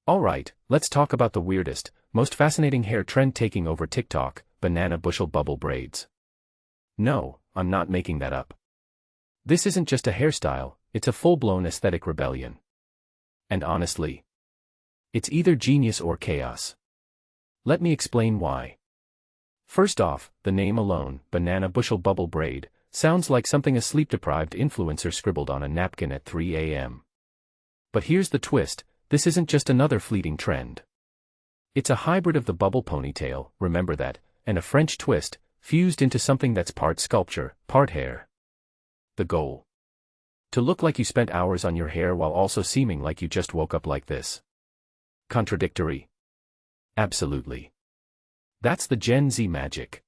Alright, let's talk about the weirdest, most fascinating hair trend taking over TikTok, banana bushel bubble braids. No, I'm not making that up. This isn't just a hairstyle, it's a full-blown aesthetic rebellion. And honestly, it's either genius or chaos. Let me explain why. First off, the name alone, banana bushel bubble braid, sounds like something a sleep-deprived influencer scribbled on a napkin at 3 a.m. But here's the twist, this isn't just another fleeting trend. It's a hybrid of the bubble ponytail, remember that, and a French twist, fused into something that's part sculpture, part hair. The goal? To look like you spent hours on your hair while also seeming like you just woke up like this. Contradictory? Absolutely. That's the Gen Z magic.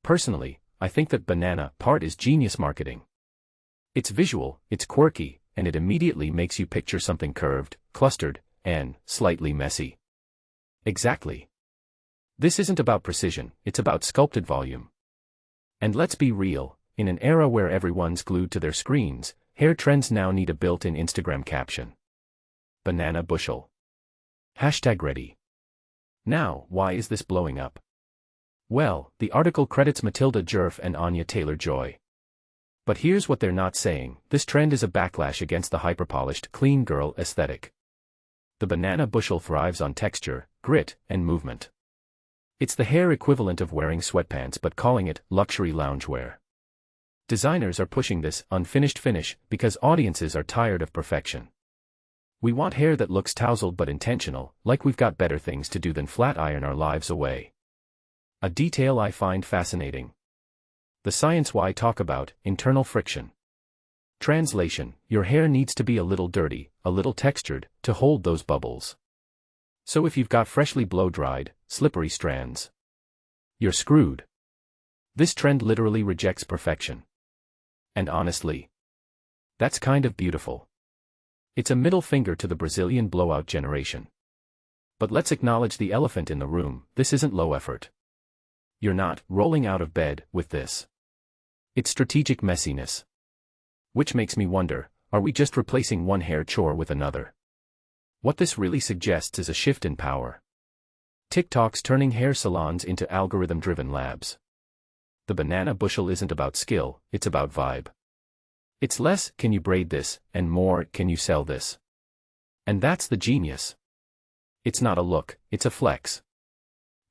Personally, I think that banana part is genius marketing. It's visual, it's quirky, and it immediately makes you picture something curved, clustered, and slightly messy. Exactly. This isn't about precision, it's about sculpted volume. And let's be real, in an era where everyone's glued to their screens, hair trends now need a built-in Instagram caption. Banana bushel. #ready. Now, why is this blowing up? Well, the article credits Matilda Djerf and Anya Taylor-Joy. But here's what they're not saying, this trend is a backlash against the hyper-polished, clean girl aesthetic. The banana bushel thrives on texture, grit, and movement. It's the hair equivalent of wearing sweatpants but calling it luxury loungewear. Designers are pushing this unfinished finish because audiences are tired of perfection. We want hair that looks tousled but intentional, like we've got better things to do than flat iron our lives away. A detail I find fascinating. The science why talk about internal friction. Translation, your hair needs to be a little dirty, a little textured, to hold those bubbles. So if you've got freshly blow-dried, slippery strands, you're screwed. This trend literally rejects perfection. And honestly, that's kind of beautiful. It's a middle finger to the Brazilian blowout generation. But let's acknowledge the elephant in the room, this isn't low effort. You're not rolling out of bed with this. It's strategic messiness. Which makes me wonder, are we just replacing one hair chore with another? What this really suggests is a shift in power. TikTok's turning hair salons into algorithm-driven labs. The banana bushel isn't about skill, it's about vibe. It's less, can you braid this, and more, can you sell this? And that's the genius. It's not a look, it's a flex.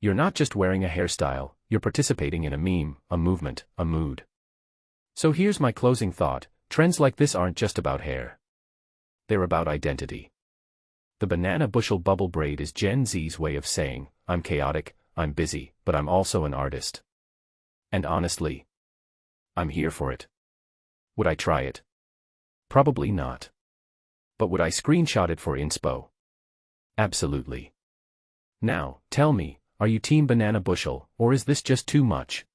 You're not just wearing a hairstyle, you're participating in a meme, a movement, a mood. So here's my closing thought, trends like this aren't just about hair. They're about identity. The banana bushel bubble braid is Gen Z's way of saying, I'm chaotic, I'm busy, but I'm also an artist. And honestly, I'm here for it. Would I try it? Probably not. But would I screenshot it for inspo? Absolutely. Now, tell me, are you team banana bushel, or is this just too much?